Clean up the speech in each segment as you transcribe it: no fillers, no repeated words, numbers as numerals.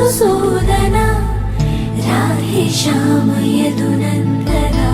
मधुसूदना राधे श्याम यदुनन्दना।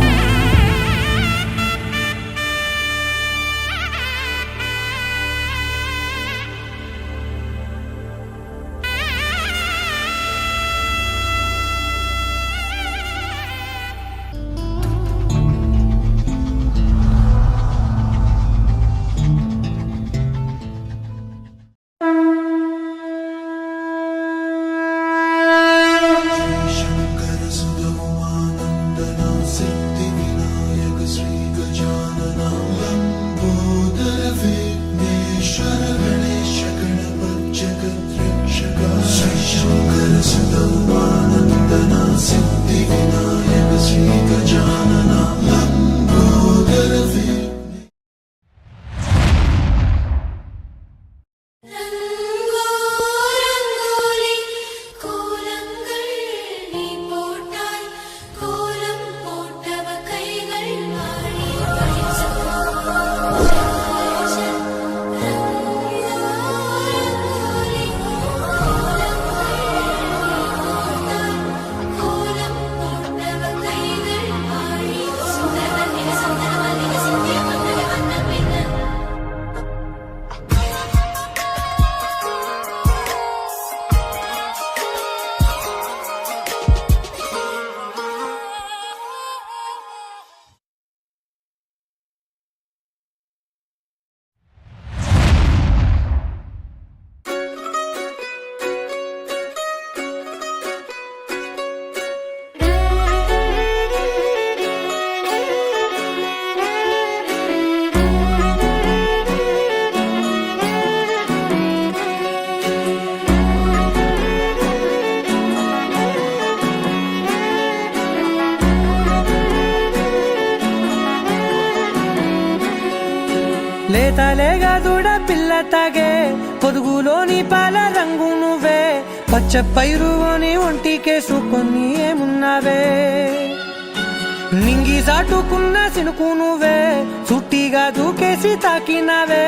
లేతలేగా దూడ పిల్ల తాగే పొదుగులోని పాల రంగు నువ్వే పచ్చ పైరుని ఒంటికేసుకొని ఏమున్నావే నింగి సాటుకున్న సినుకు నువ్వే చుట్టిగా దూకేసి తాకినావే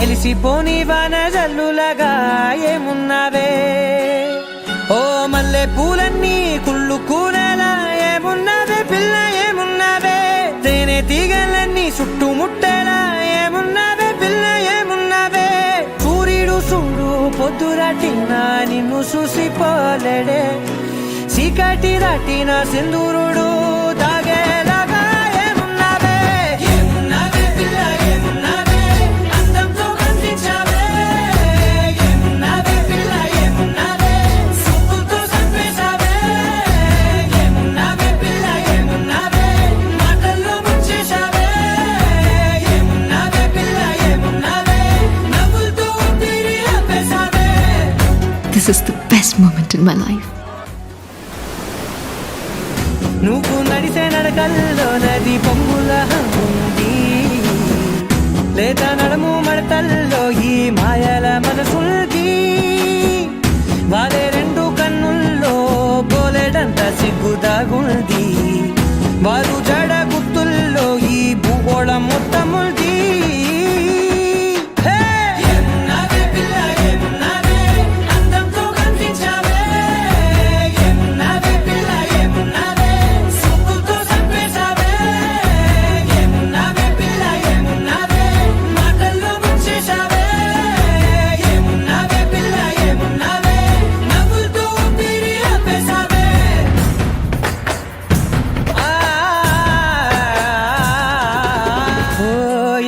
ఎలిసిపోని వాన జల్లులగా ఏమున్నావే ఓ మల్లె పూలన్నీ కుళ్ళు కూరలా ఏమున్నావే పిల్ల ఏమున్నావే తేనె తీగలన్నీ చుట్టుముట్టేలా ఏమున్నావే పిల్ల ఏమున్నావే సూర్యుడు చూడు పొద్దురాటిన నిన్ను చూసిపోలేడే చీకటి దాటిన సింధూరుడు తాగేలాగా ఏమున్నావే ఏమున్నావే పిల్ల ఏమున్నావే అందంతో కనిపించావే ఏమున్నావే పిల్ల ఏమున్నావే సుక్కుతో చంపేశావే ఏమున్నావే పిల్ల ఏమున్నావే మాటల్లో ముంచేశావే ఏమున్నావే పిల్ల ఏమున్నావే నవ్వులతో ఊపిరి ఆపేశావే. This is the best moment in my life. నువ్వు నడిసే నడకల్లో నది పొంగుల ఉంది లేదా నడము మడతల్లో ఈ మాయల మనసుల్ది వారే రెండు కన్నుల్లో బోలెడంత సిగ్గుదాగుంది వారు జడ గుర్తుల్లో ఈ భూగోళం మొత్తముల్ది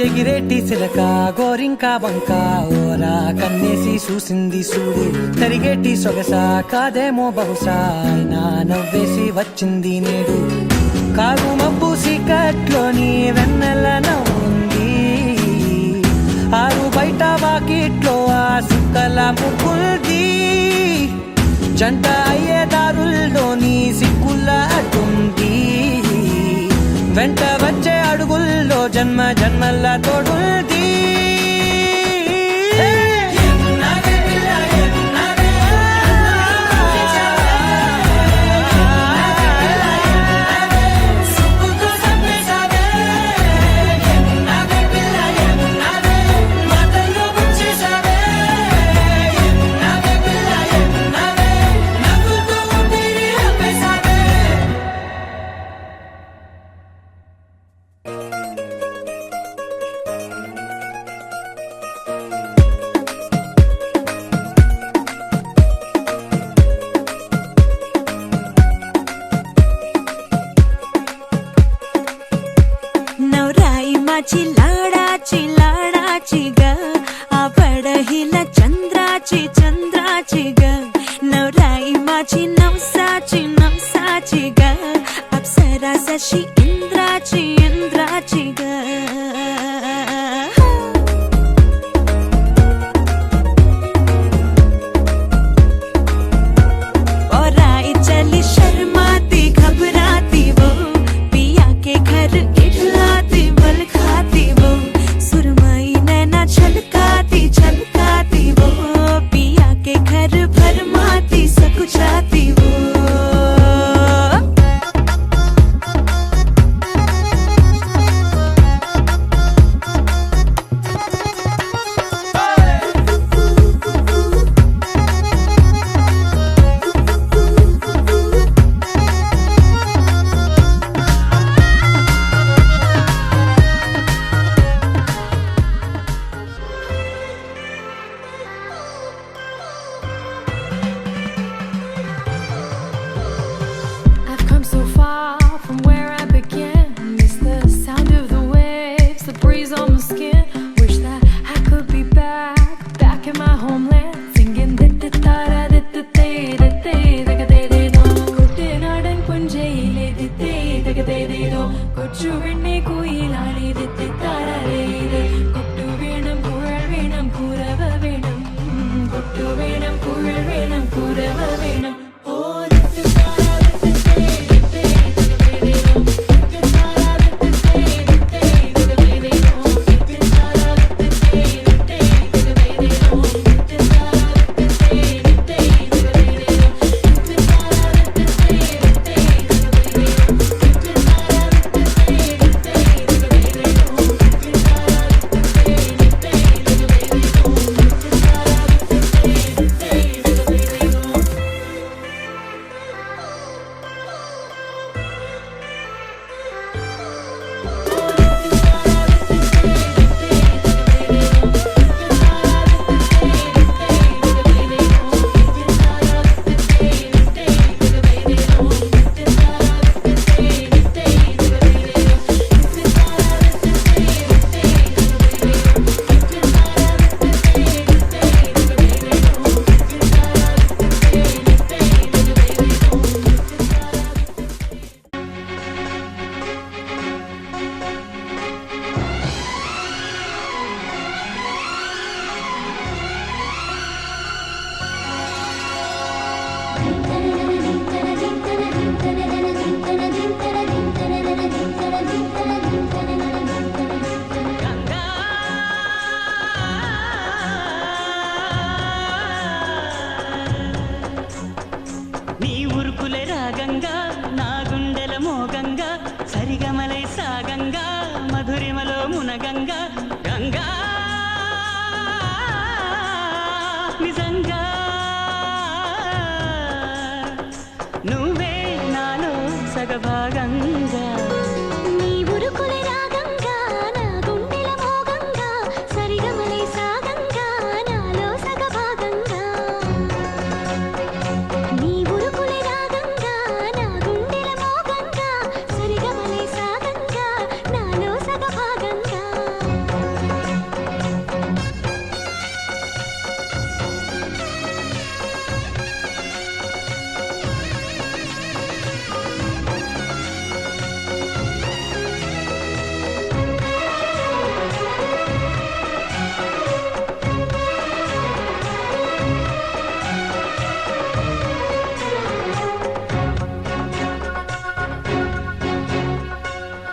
ఎగిరేటి చిలక గోరింక వంక ఓరా కన్నేసి చూసింది చూడు తరిగేటి సొగస కాదేమో బహుశా అయినా నవ్వేసి వచ్చింది నేడు కారు మబ్బు సీకట్లోని వెన్నెల నవ్వుంది ఆరు బయట వాకిట్లో ఆ సుక్కల ముగ్గుల్ది జంట అయ్యే దారుల్లోని సిగ్గుల అడ్డుంది వెంట వచ్చే అడుగుల్లో జన్మ జన్మల తోడుంది माझी नवसाची ग अप्सरा जशी इंद्राची ग और आई चली शर्माती घबराती वो पिया के घर इठलाती बल खाती वो सुरमई नैना छलकाती वो पिया के घर भरमाती सकुचाती वो I've come so far from where I began. Miss the sound of the waves, the breeze on my skin. Wish that I could be back in my homeland, singing dittara ditte ditte do. Kuttinadan punjaile ditte do. Kochu vinne koilali ditte tara re. Kottu venam kural venam kurava venam. Kottu venam kural venam kurava venam. Oh ditte tara నీ ఉరుకులే రాగంగా నా గుండెల మోగంగా సరిగమలై సాగంగా మధురిమలో మునగంగా గంగా నిజంగా నువ్వే నాలో సగభాగంగా నీ ఉరుకులే రాగంగా నా గుండెల మోగంగా సరిగమలై సాగంగా నాలో సగభాగంగా నీ ఉరుకులే రాగంగా నా గుండెల మోగంగా సరిగమలై సాగంగా నాలో సగభాగంగా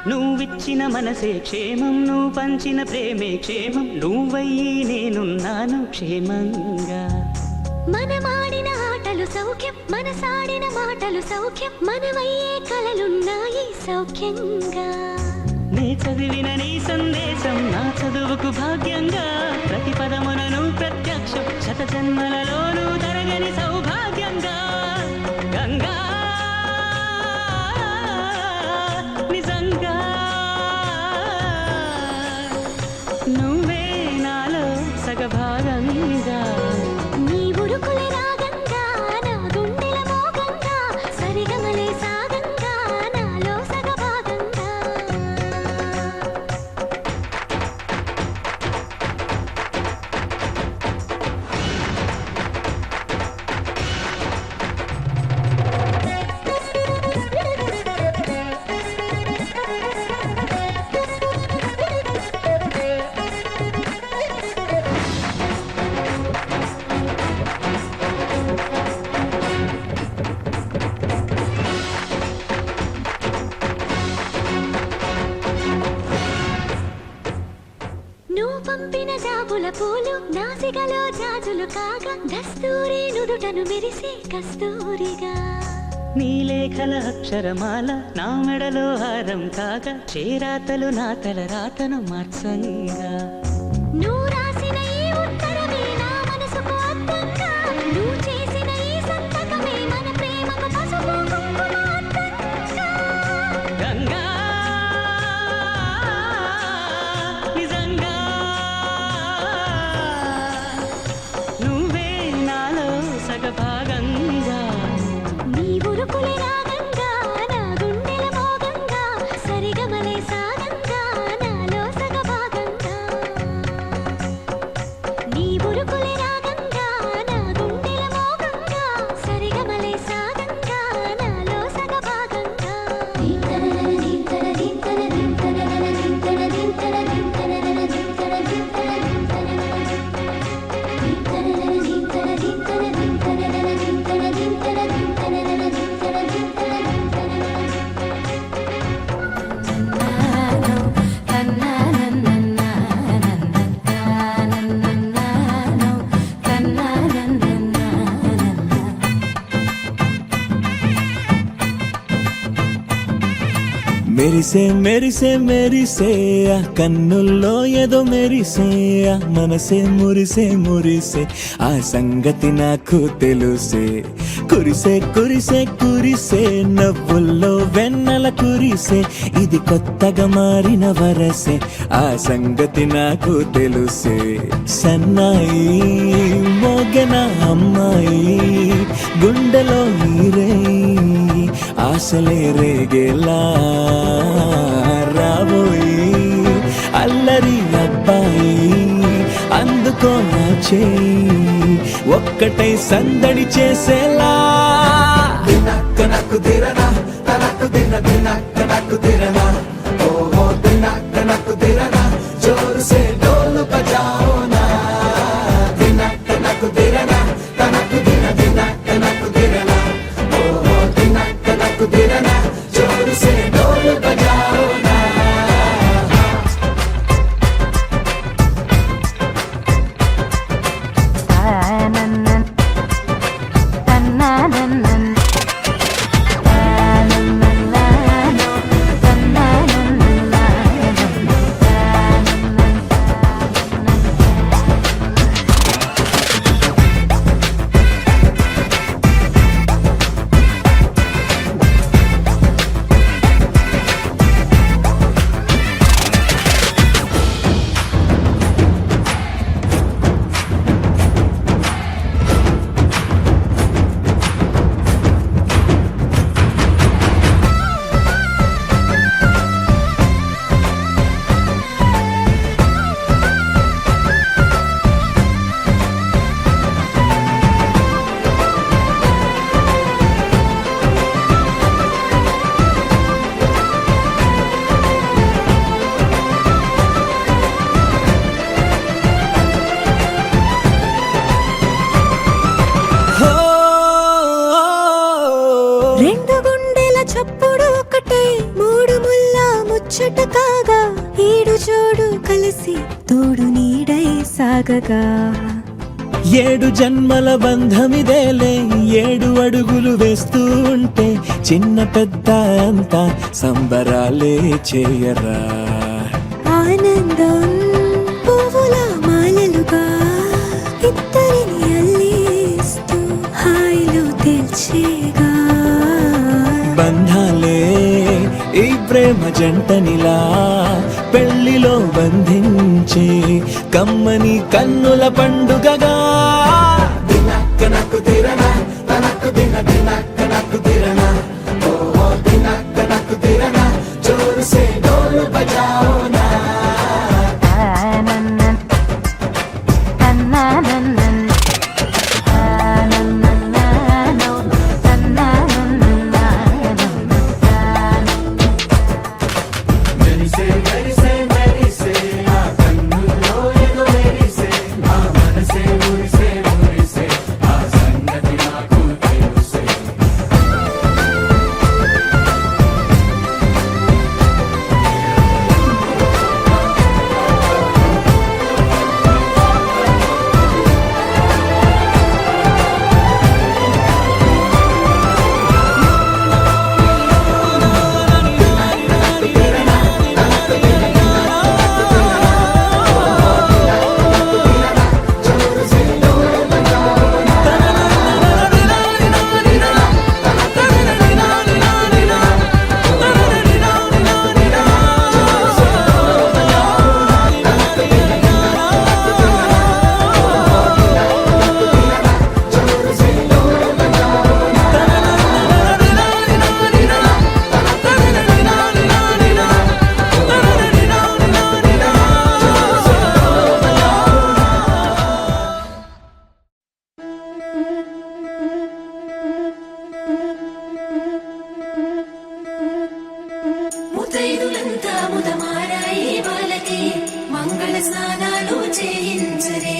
నువ్విచ్చిన మనసే క్షేమం నువ్వు పంచిన ప్రేమే క్షేమం నువ్వయ్యి నేనున్నాను క్షేమంగా మనమాడిన ఆటలు సౌఖ్యం మనసాడిన మాటలు సౌఖ్యం మనమయ్యే కలలున్నాయి సౌఖ్యంగా నీ చదివిన నీ సందేశం నా చదువుకు భాగ్యంగా ప్రతి పదమునను ప్రత్యక్షం శత జన్మలలోనూ తరగని సౌభాగ్యంగా గంగా నిజంగా నువ్వే నాలో సగభాగంగా నీ ఉరుకులే రాగంగా నా గుండెల మోగంగా సరిగమలే సాగంగా నాలో సగభాగంగా గుప్పిన జాబుల పూలు నాసికలో జాజులు కాగా దస్తూరి నుదుటను మెరిసే కస్తూరిగా నీలేఖల అక్షరమాల నా మెడలో హారం కాగా చేరాతలు నా తల రాతను మార్చంగా నువ్వు రాసిన ఈ ఉత్తరమే నా మనసుకు అర్థంగా నువ్వు చేసిన ఈ సంతకమే మన ప్రేమకు పసుపు కుంకుమ అర్థంగా గంగా నిజంగా నువ్వే నాలో సగభాగంగా నీ ఉరుకులే రాగంగా నా గుండెల మోగంగా సరిగమలే సాగంగా నాలో సగభాగంగా నీ ఉరుకులే రాగంగా నా గుండెల మోగంగా సరిగమలే సాగంగా నాలో సగభాగంగా మెరిసే మెరిసే మెరిసే ఆ కన్నుల్లో ఏదో మెరిసే ఆ మనసే మురిసే మురిసే ఆ సంగతి నాకు తెలుసే కురిసే కురిసే కురిసే నవ్వుల్లో వెన్నెల కురిసే ఇది కొత్తగా మారిన వరసే ఆ సంగతి నాకు తెలుసే సన్నాయి మోగన అమ్మాయి గుండెలో ఈరే ఆశలే రేగేలా రాబోయి అల్లరి అబ్బాయి అందుకో నా చేయి ఒక్కటై సందడి చేసేలా దినక్క నాకు దిరనా తనకు దిన దినక్క నాకు దిరనా ఓహో దినక్క నాకు దిరనా జోరు సే డోలు బజాओ నా దినక్క నాకు దిరనా తనకు దిన దినక్క నాకు దిరనా ఓహో దినక్క నాకు దిరనా జోరు సే డోలు బజాओ నా రెండు గుండెల చప్పుడు ఒకటై మూడు ముల్ల ముచ్చట కాగా ఈడు జోడు కలిసి తోడు నీడై సాగగా ఏడు జన్మల బంధమిదేలే ఏడు అడుగులు వేస్తూ ఉంటే చిన్న పెద్ద అంతా సంబరాలే చేయరా ఆనందం పువ్వుల మాలలుగా ఇద్దరిని అల్లిస్తూ హాయిలో తెల్చేగా బంధాలే ఈ ప్రేమ జంటనిలా పెళ్లిలో బంధించే కమ్మని కన్నుల పండుగగా దినక్క నాకు దిరనా తనకు దిన దినక్క నాకు దిరనా ఓహో దినక్క నాకు దిరనా జోరు సే డోలు బజాओ నా మెరిసే మెరిసే మెరిసే ఆ కన్నుల్లో ఏదో మెరిసే ఆ మనసే మురిసే మురిసే ఆ సంగతి నాకు తెలుసే స్నానాలు చేయించరే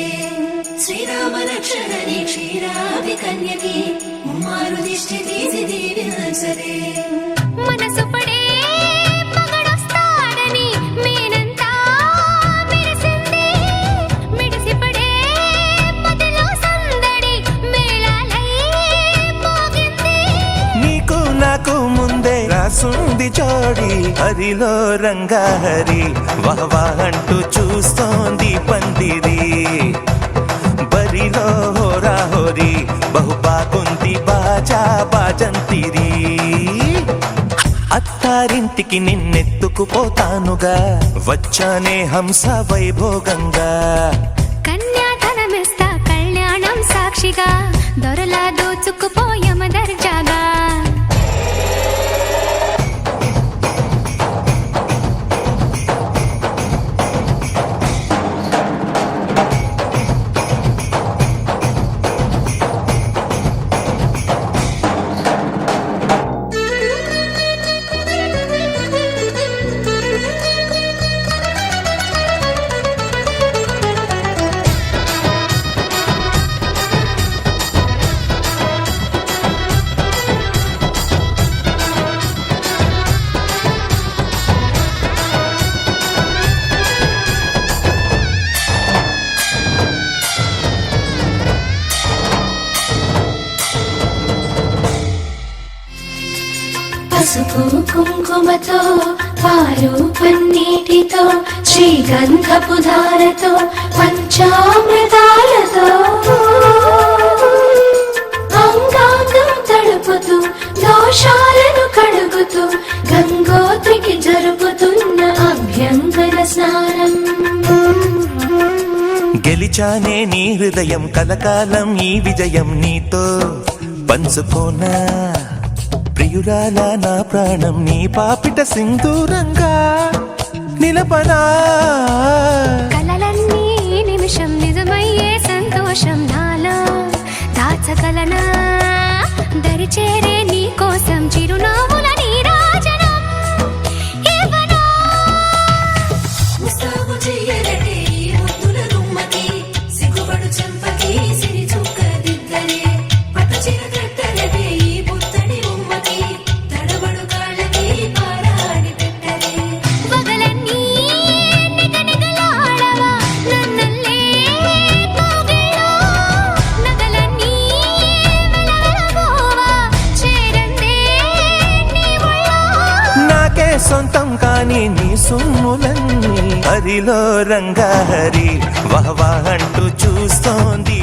శ్రీరామ రక్షణని క్షీరాది కన్యకి ముమ్మారు దిష్టి తీసి దీవించరే మనసు పడే మగడొస్తాడని మేనంతా మెరిసింది మిడిసిపడే మదిలో సందడి మేళాలై మోగింది నీకు నాకు ముందే రాసుంది జోడి హరిలో రంగాహరి వహవా అంటూ చూస్తోంది పందిరి బరిలో హోరా హోరి బహు బాగుంది బాజా బాజంతిరి అత్తారింటికి నిన్నెత్తుకుపోతానుగా వచ్చానే హంస వైభోగంగా కన్యాధనమిస్తా కళ్యాణం సాక్షిగా దొరలా దోచుకుపోయమ దర్జాగా పసుపు కుంకుమతో పాలు పన్నీటితో శ్రీగంధపు ధారతో పంచామృతాలతో అంగాంగం తడుపుతూ దోషాలను కడుగుతూ గంగోత్రికి జరుపుతున్న అభ్యంగన స్నానం గెలిచానే నీ హృదయం కలకాలం ఈ విజయం నీతో పంచుకోనా ప్రియురాల నా ప్రాణం నీ పాపిట సింధూరంగా నిలపనా కలలన్నీ నిమిషం నిజమయ్యే సంతోషం నాలో దాచగలనా దరిచేరే నీ కోసం చిరునవ్వుల నీరాజనం ఇవ్వనా ముస్తాబు చెయ్యరటే ఈ ముద్దుల గుమ్మకి సిగ్గుపడు చెంపకి సిరి చుక్క దిద్దలే పట్టు చీర కట్టలటే ఈ పుత్తడి ఉమ్మకి తడబడు కాళ్ళకి పారాడి పెట్టలే పగలన్నీ నిగనిగలాడవా నన్నల్లే కోగిలో నగలన్నీ వెలవెలబోవా చేరందే నీ ఒళ్ళో నాకే సొంతం కాని నీ సుమ్ములన్నీ హరిలో రంగాహరి వహవా అంటూ చూస్తోంది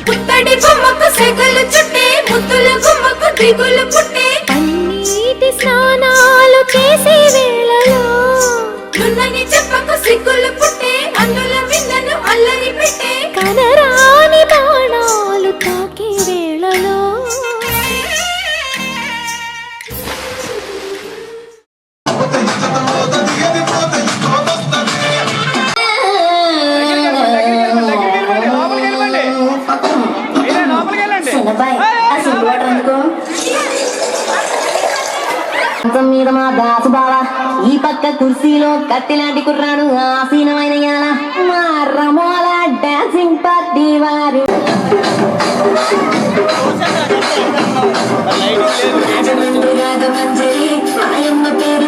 పుత్తడి బొమ్మకు సెగలు చుట్టే ముద్దుల గుమ్మకు దిగులు పుట్టే కన్నీటి స్నానాలు చేసే వేళలో నున్నని చెప్పకు సిగ్గులు పుట్టే అందుల విన్నను అల్లరి పెట్టే కనరాని బాణాలు తాకే వేళలో మీద మా దాసు బావ ఈ పక్క కుర్సీలో కత్తిలాంటి కుర్రాడు ఆసీనమైన యాల మా రమోల డాన్సింగ్ పార్టీ వారు ఆయమ్మ పేరు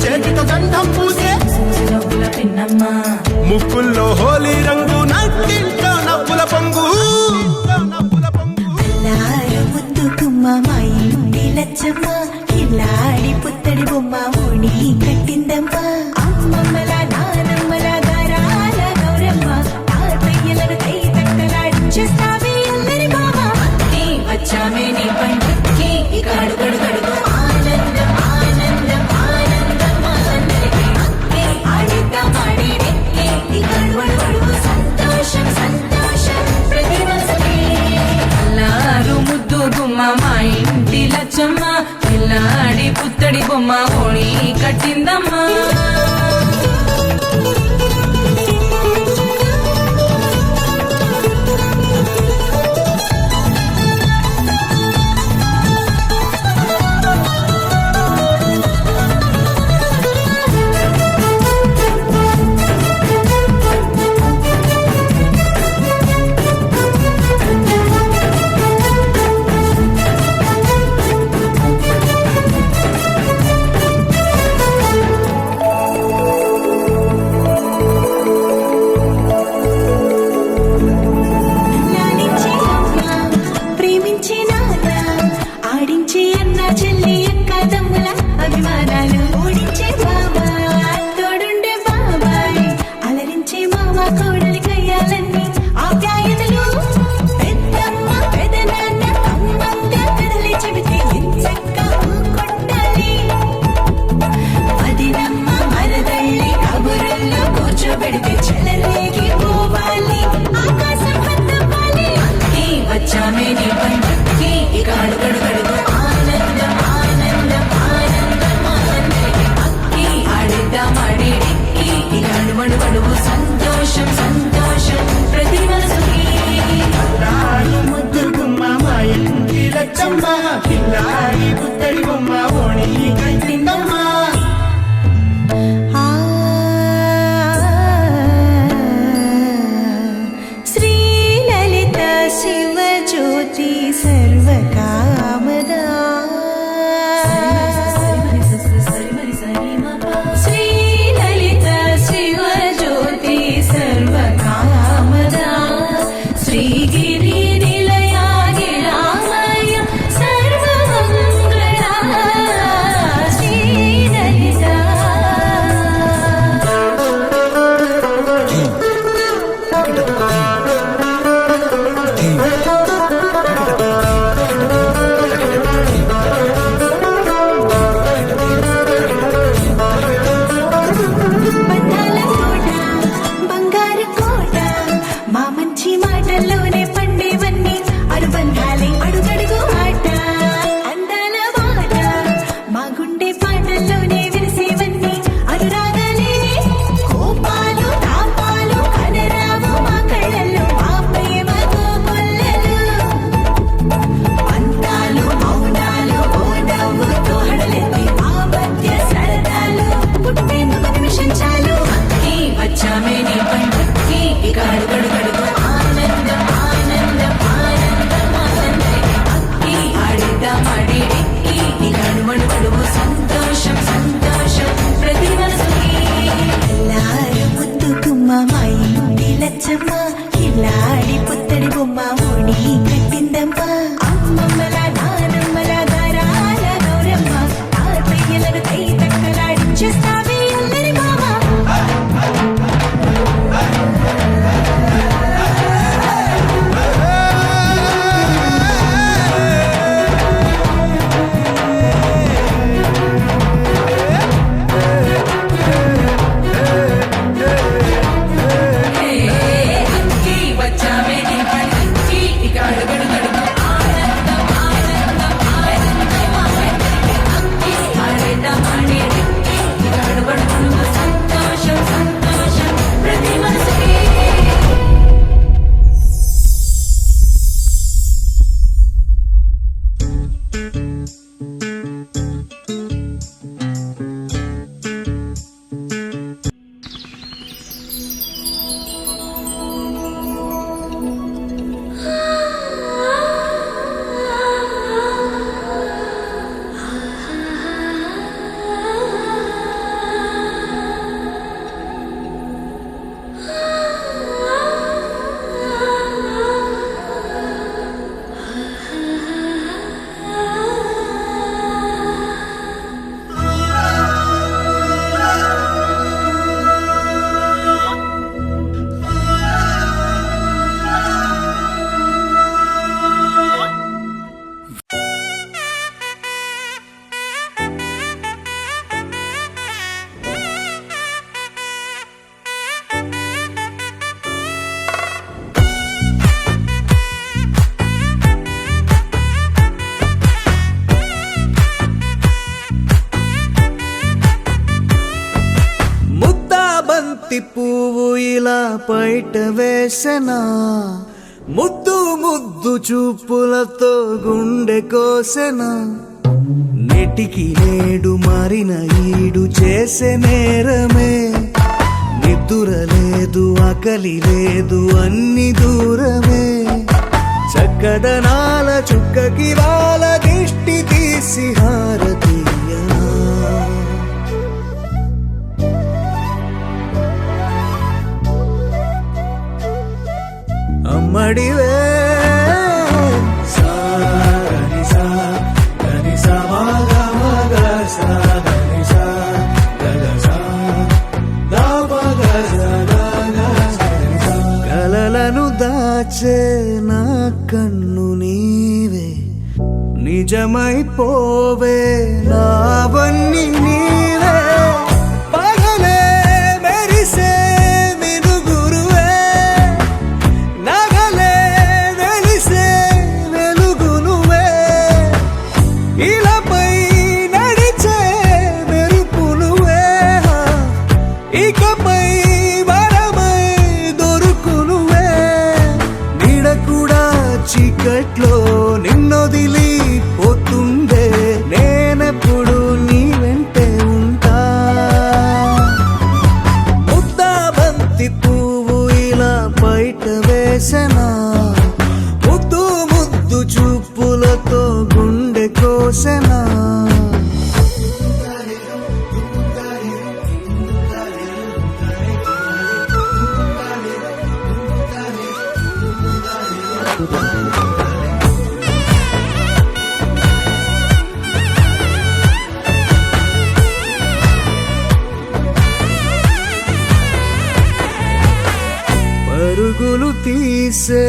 చేతితో గంధం పూసే ముక్కుల్లో హోలీ రంగు నట్టింట్లో నవ్వుల పొంగు లచ్చమ్మ కిల్లాడి పుత్తడి బొమ్మ ఓణి కట్టిందమ్మ అమ్మమ్మల నానమ్మల గారాల గౌరమ్మ తాతయ్యలను కై తక్కలాడించేస్తావే అందరి బావ వచ్చామే నీ పండుక్కి కాడు గడు గడుగు ఆనందం ఆనందం ఆనందం అందరికీ ఆడిద్దాం ఆడిడే ఈ గడువడు గడుగు సంతోషం సంతోషం ప్రతి మనసుకి అల్లారు ముద్దు గుమ్మ మా ఇంటి లచ్చమ్మ పిల్లాడి పుత్తడి బొమ్మ ఓణి కట్టిందమ్మా కట్టిందమ్మా కిల్లాడి పుత్తడి బొమ్మ ఓణి కట్టిందమ్మా శ్రీలలిత శివజ్యోతి సర్వకామదా శ్రీలలిత శివజ్యోతి సర్వకామదా శ్రీగిరి నిలయాగిరామయ సర్వమంగళ శ్రీలలిత బంధాల తోట బంగారు కోట మా మంచి మాటల్లోనే పండేవన్నీ అనుబంధాలే అడుగడుగు ఆట అందాల మాట మా గుండె పాటల్లోనే విరిసేవన్నీ అనురాగాలే కోపాలు తాపాలు కనరావు మా కళ్ళల్లో మా ప్రేమ కోకొల్లలు పంతాలు మౌనాలు ఓ నవ్వుతో హడలెత్తి మా మధ్య సరదాలు పుట్టేందుకు నిమిషం చాలు అక్కి వచ్చామే నీ పంటకి ఇక అడుగడుగడుగు ఆనందం ఆనందం ఆనందం ఆనందం అక్కి ఆడిద్దాం ఆడి ఎక్కి ఇక అడుగడుగడుగు సంతోషం సంతోషం ప్రతి మనసుకి ఎల్లారు ముద్దుకుమ్మ మా ఇంటి లచ్చమ్మ కిల్లాడి పుత్తడి బొమ్మ ఓడి కట్టిందమ్మా అమ్మమ్మల నానమ్మల గారాల గౌరమ్మ తాతయ్యలను కై తక్కలాడించేస్తావే అల్లరి మామ అక్కి వచ్చామే నీ పంటకి ఇక అడుగడుగడుగు ఆనందం ఆనందం ఆనందం అక్కి ఆడేద్దాం ఆడి ఎక్కి ఇక అడుగడుగడుగు సంతోషం సంతోషం ప్రతి మనసుకి ముద్దా బంతి పువ్వు ఇలా బయట వేసెనా ముద్దు ముద్దు చూపులతో గుండె కోసెనా నెటికి నేడు మారిన ఈడు చేసే నేరమే నిద్దుర లేదు ఆకలి లేదు అన్ని దూరమే చక్కదనాల చుక్కకి వాళ్ళ దిష్టి తీసి హారతీయనా అమ్మడివే సాని సా గని సా మగ మగ సా గని సా గగ సా దా మగ సా గగ సా కలలను దాచే నా కన్ను నీవే నిజమైపోవే నావన్నీ నీవే పగలే మెరిసే మినుగురువే నగలే వెలిసే వెలుగు నువ్వే ఇలాపై నడిచే మెరుపు నువ్వే ఇకపై వరమై దొరుకు నువ్వే నీడ కూడా చీకట్లో నిన్నొదిలి తీసే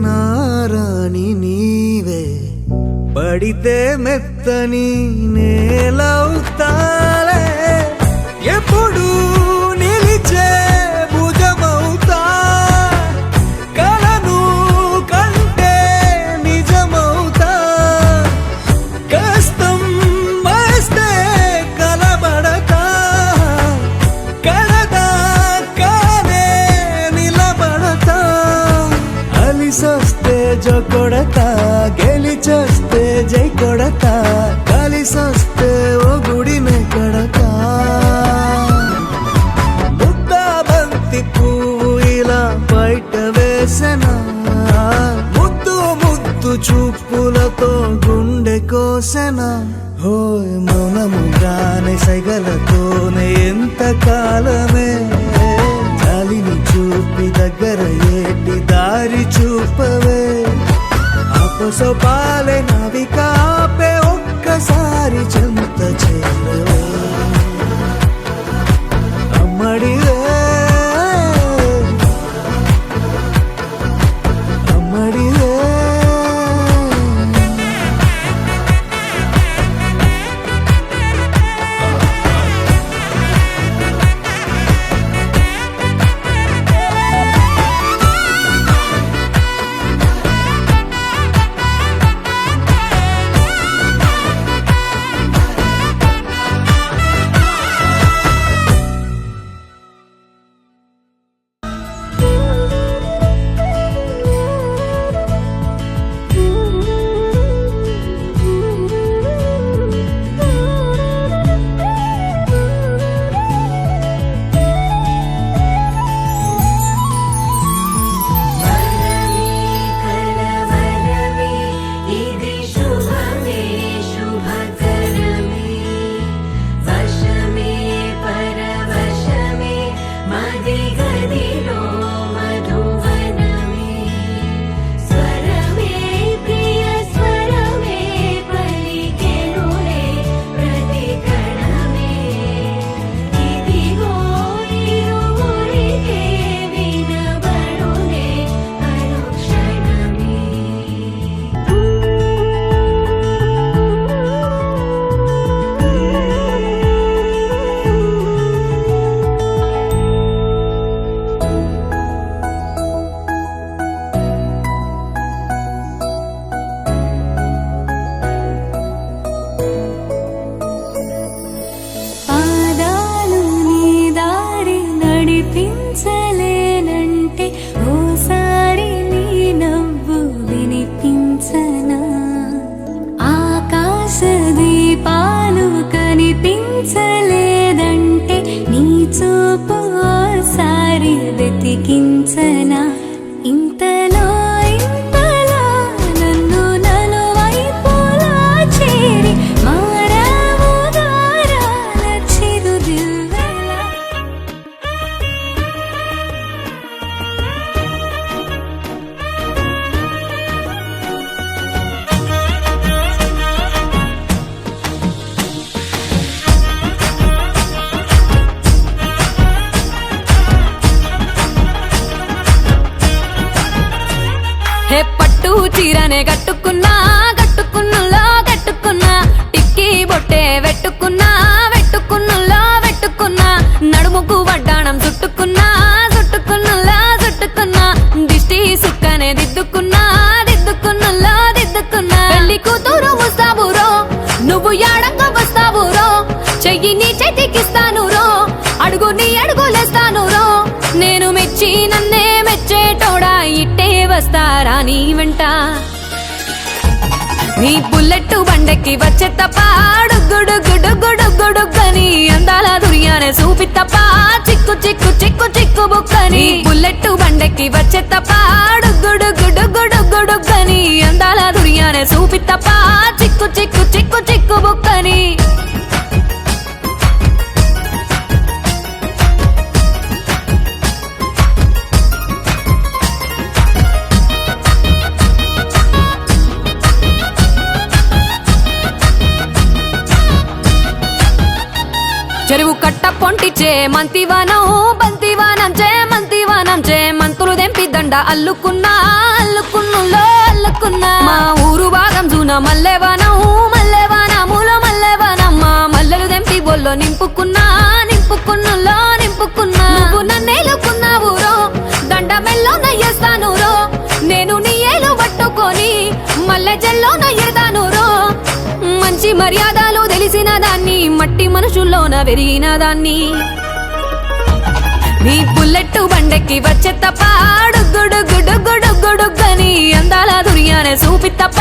నారాణి నీవే పడితే మెత్తని నేలవుతాలే ఎప్పుడు నిలిచే భుజమవుతా కలను కంటే నిజమవుతా కష్టం వస్తే కలబడతా కడదా కానే నిలబడతా అలిసొస్తే జో కొడతా గెలిచొస్తే జై కొడతా కలిసొస్తే ఓ గుడినే కడతా ముద్దా బంతి పువ్వు ఇలా బయట వేసెనా ముద్దు ముద్దు చూపులతో గుండె కోసెనా హోయ్ మౌనముగానే సైగలతోనే ఎంత కాలమే జాలిని చూపి దగ్గర ఏటి దారి చూపవే అపసోపాలే నవికాపే ఒక్కసారి చెంత చేరవే అమ్మడివే అమ్మడివే పాదాలు నీ దారి నడిపించలేనంటే ఓసారి నీ నవ్వు వినిపించనా ఆకాశ దీపాలు కనిపించలేదంటే నీ చూపు ఓసారి వెతికించనా ఇంతలో ఇంతలో నన్ను నలువైపులా చేరి మారావు దారాల చిరుదివ్వెలా హే పట్టు చీరనే కట్టుకున్నా కట్టుకున్నులో కట్టుకున్నా టిక్కీ బొట్టే వెట్టుకున్నా వెట్టుకున్నులో వెట్టుకున్నా నడుముకు వడ్డాణం చుట్టుకున్నా చుట్టుకున్నులో చుట్టుకున్నా దిష్టి సుక్కనే దిద్దుకున్నా దిద్దుకున్నులో దిద్దుకున్నా పెళ్లి కూతురు ముస్తాబురో నువ్వు యాడంగా వస్తావురో చెయ్యి నీ చేతికిస్తాను రో అడుగు నీ అడుగులేస్తాను రో నేను మెచ్చి నన్నే మెచ్చేటోడా ఇట్టే వస్తారా నీ వెంట నీ బుల్లెట్ బండెక్కి వచ్చే తప్ప గుడుగుడుగుడుగుడుగుడుగని అందాల దుర్యానే చూపి తప్ప చిక్కు చిక్కు చిక్కు చిక్కు బుక్కని బుల్లెట్ బండెక్కి వచ్చే తప్ప గుడుగుడుగుడుగుడుగని అందాల దుర్యానే చూపి తప్ప చిక్కు చిక్కు చిక్కు చిక్కు బుక్కని చెరువు కట్ట పొంటిచే మంతివానం బంతివానం చే మంతులు దెంపి దండ అల్లుకున్నా అల్లుకున్నులో అల్లుకున్నా మా ఊరు భాగం జూన మల్లెవనం మల్లెవనములో మల్లెవనమ్మ మల్లెలు దెంపి బొల్లో నింపుకున్నా నింపుకున్నులో నింపుకున్నా నువ్వు నన్నేలుకున్నావు రో దండ మెల్లో నయ్యేస్తాను రో నేను నీ ఏలు పట్టుకొని మల్లె జల్లో నయ్యేదాను రో మంచి మర్యాదలు తెలిసిన దాన్ని మట్టి మనుషుల్లోన పెరిగిన దాన్ని నీ బుల్లెట్టు బండెక్కి వచ్చే తప్ప డుగ్గుడుగ్గుడుగ్గుడుగ్గుడుగ్గని అందాల దునియానే చూపి తప్ప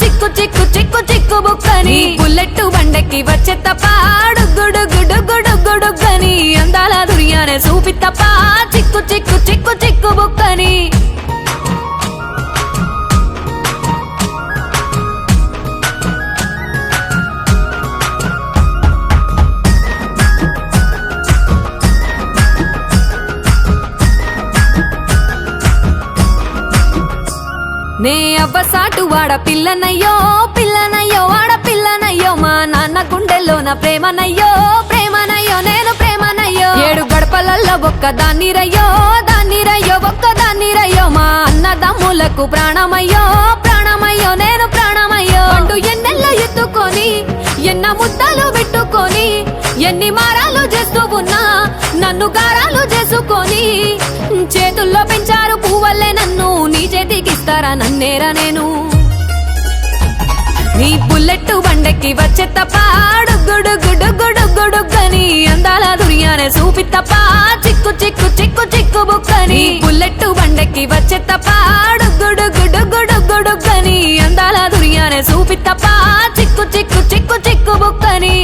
చిక్కు చిక్కు చిక్కు చిక్కు బుక్కని బుల్లెట్టు బండెక్కి వచ్చే తప్ప డుగ్గుడుగ్గుడుగ్గుడుగ్గుడుగ్గని అందాల దునియానే చూపి తప్ప చిక్కు చిక్కు చిక్కు చిక్కు బుక్కని నే అవ్వసాటు వాడ పిల్లనయ్యో పిల్లనయ్యో వాడ పిల్లనయ్యో మా నాన్న గుండెల్లోన ప్రేమనయ్యో ప్రేమనయ్యో నేను ప్రేమనయ్యో 7 గడపలల్లో ఒక్క దాన్ని రయ్యో ఒక్క దాన్ని రయ్యో మా అన్నదమ్ములకు ప్రాణమయ్యో ప్రాణమయ్యో నేను ప్రాణమయ్యో అంటూ ఎన్నెల్లో ఎత్తుకొని ఎన్న ముద్దలు పెట్టుకొని ఎన్ని మారాలు చేస్తూ ఉన్నా నన్ను గారాలు చేసుకొని చేతుల్లో పెంచారు పువ్వల్లే నన్ను నీ చేతికిస్తారా నన్నేరా నేను నీ బుల్లెట్టు బండెక్కి వచ్చే తప్ప డుగ్గుడుగ్గుడుగ్గుడుగ్గుడుగ్గని అందాల దునియానే చూపి తప్ప చిక్కు చిక్కు చిక్కు చిక్కు బుక్కని బుల్లెట్టు బండెక్కి వచ్చే తప్ప డుగ్గుడుగ్గుడుగ్గుడుగ్గుడుగ్గని అందాల దునియానే చూపి తప్ప చిక్కు చిక్కు చిక్కు చిక్కు బుక్కని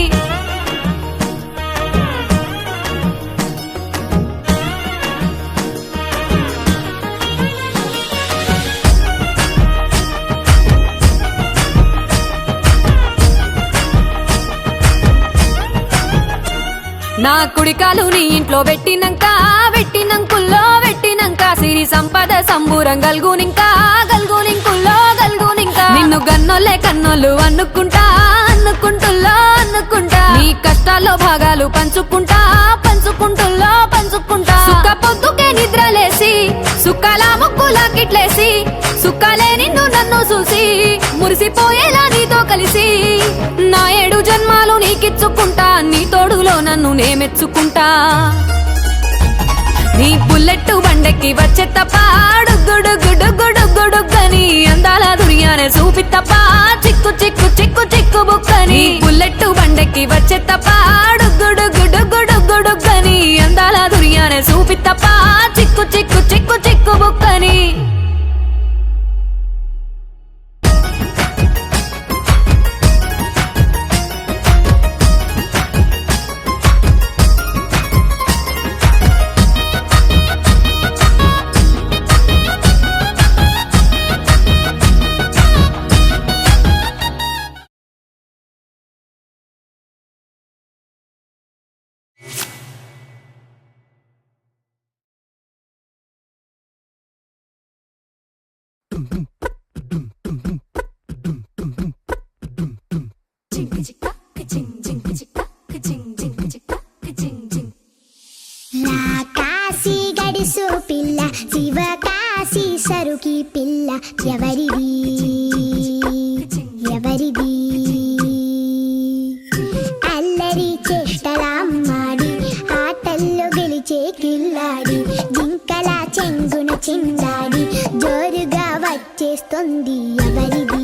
నా కుడికాలు నీ ఇంట్లో పెట్టినంకుల్లో పెట్టినంక సిరి సంపద సంబూరం గల్గునింకుల్లో నిన్ను గన్నోలే కన్నోళ్ళు అనుకుంటుల్లో నీ కష్టాల్లో భాగాలు పంచుకుంటుల్లో సుక్క పొద్దుకే నిద్రలేసి సుక్కలా ముక్కులా కిట్లేసి సుక్కలే నిన్ను నన్ను చూసి మురిసిపోయేలా నీతో కలిసి నా 7 జన్మాలు నీకిచ్చుకుంటా నీ తోడులో నన్ను నేమెచ్చుకుంటా నీ బుల్లెట్టు బండెక్కి వచ్చే తప్ప డుగ్గుడుగ్గుడుగ్గుడుగ్గుడుగ్గని అందాల దునియానే చూపి తప్ప చిక్కు చిక్కు చిక్కు చిక్కు బుక్కని బుల్లెట్టు బండెక్కి వచ్చే తప్ప డుగ్గుడుగ్గుడుగ్గుడుగ్గుడుగ్గని అందాల దునియానే చూపి తప్ప చిక్కు చిక్కు చిక్కు చిక్కు బుక్కని కాశీ గడిసు పిల్ల శివ కాశీ సరుకి పిల్ల ఎవరిది అల్లరి చేష్టలామ్మాడి ఆటల్లో గెలిచే కిల్లాడి జింకల చెంగున చిందాడి జోరుగా వచ్చేస్తుంది ఎవరిది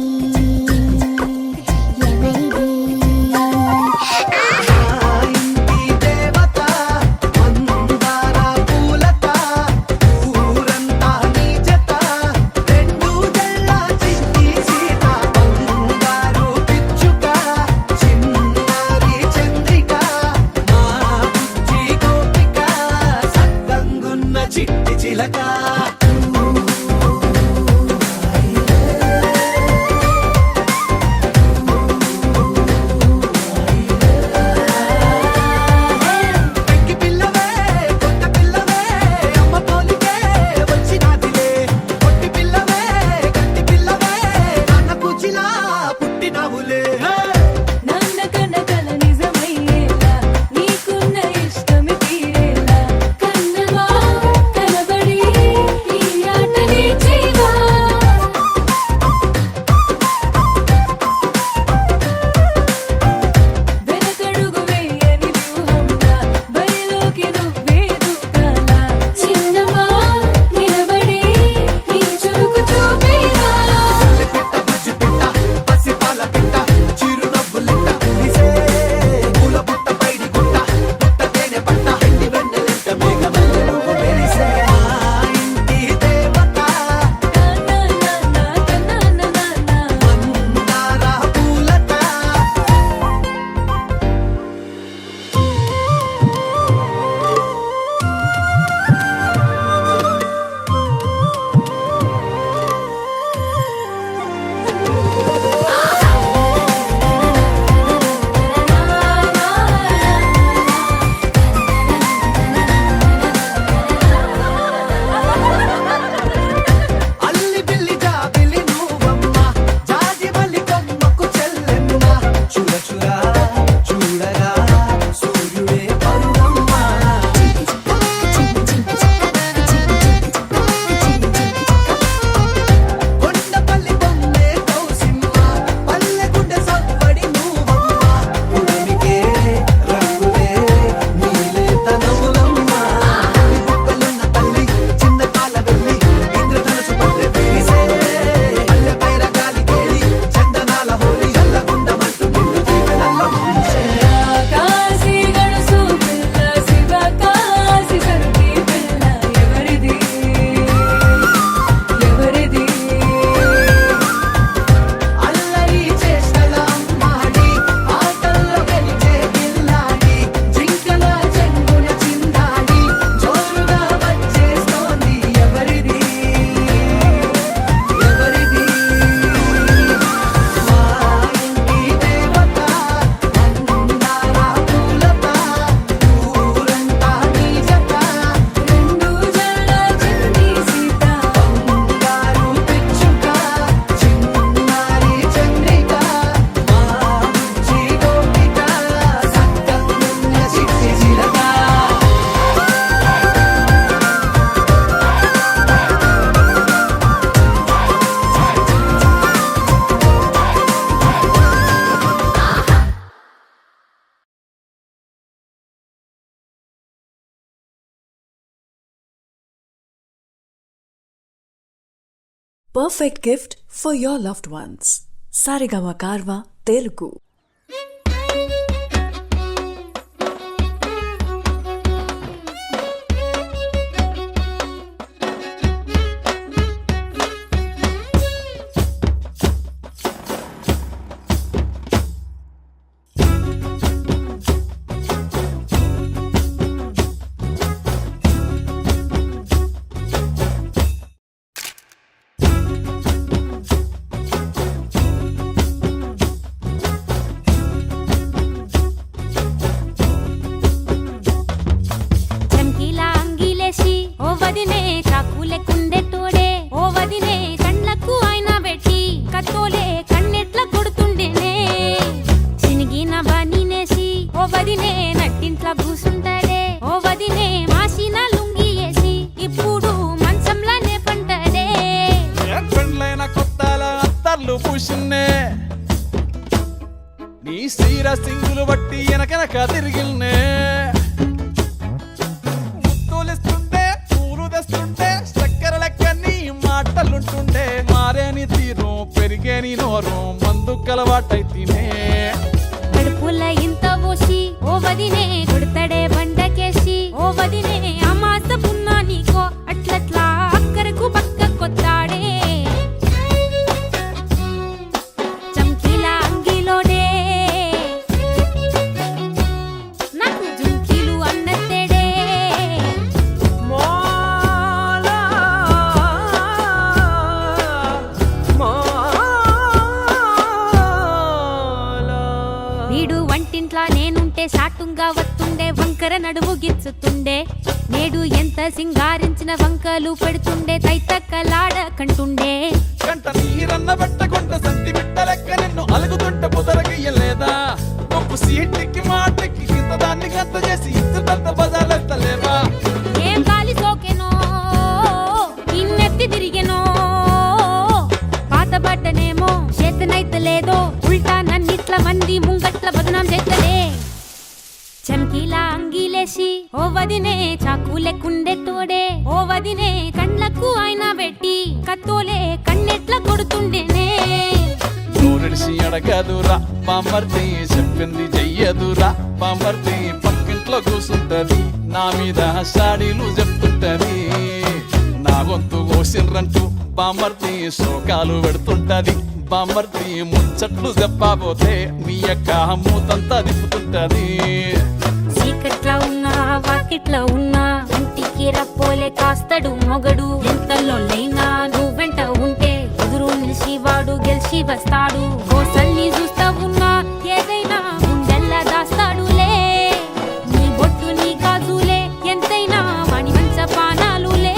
perfect gift for your loved ones. Sarigama Karva Telugu. నీ సీర సింగులు బట్టి వెనకనక తిరిగిల్నే ముత్తులిస్తుంటే పూలు తెస్తుంటే చక్కెర లెక్క నీ మాటలుంటుండే మారేని తీరు పెరిగేని నోరు మందు కలవాటైతేనే కడుపుల ఇంత పోసి ఓ వదినే కొడతడే బండకేసి ఓ వదినే అమాస పున్నా నీకో అట్లట్లా అక్కరకు పక్క కొత్తాడే చంకీలా అంగిలోనే నాకు జుంకీలు అన్నత్తేడే వీడు వంటింట్లా నేనుంటే సాటుంగా వస్తుండే వంకర నడుము గిచ్చుతుండే నేడు ఎంత సింగారించిన వంకలు పెడుతుండే తైతక్కలాడ కంటుండే కంట నీరన్న పెట్టకుంట సంతి బిట్ట లెక్క నిన్ను అలుగుతుంటే పొదరగయ్యలేదా గొప్ప సీటికి మాటకి కింద దాన్ని గంత చేసి ఇచ్చుతంత బజార్లెత్తలేవా ఏం గాలి సోకెనో ఇన్నెత్తి తిరిగెనో పాతబడ్డనేమో చేతనైతలేదో ఉల్టా నన్నిట్ల మంది ముంగట్ల బదనాం చేస్తలే చమ్కీలా అంగిలేసి ఓ వదినే చాకులెక్కుండే తోడే ఓ వదినే కండ్లకు ఆయన పెట్టి కత్తోలే కన్నెట్ల కొడుతుండేనే నూరిడిసి అడగదురా పాంబర్తి చెప్పింది చెయ్యదురా పాంబర్తి పక్కింట్లో కూసుంటది నా మీద సాడీలు చెప్తుంటది నా గొంతు కోసిండ్రంటూ బాంబర్తి శోకాలు పెడుతుంటది బాంబర్తి ముచ్చట్లు చెప్పబోతే మీ యొక్క మూతంతా దిప్పుతుంటది చీకట్లా ఉన్నా వాకిట్లా ఉన్నా ఇంటికి రప్పోలే కాస్తడు మొగడు ఎంతలోనైనా నువ్వు వెంట ఉంటే ఎదురు నిలిచి వాడు గెలిచి వస్తాడు కోసల్ని చూస్తా ఉన్నా ఏదైనా గుండెల్లా దాస్తాడులే నీ బొట్టు నీ గాజులే ఎంతైనా వాణి మంచ పానాలులే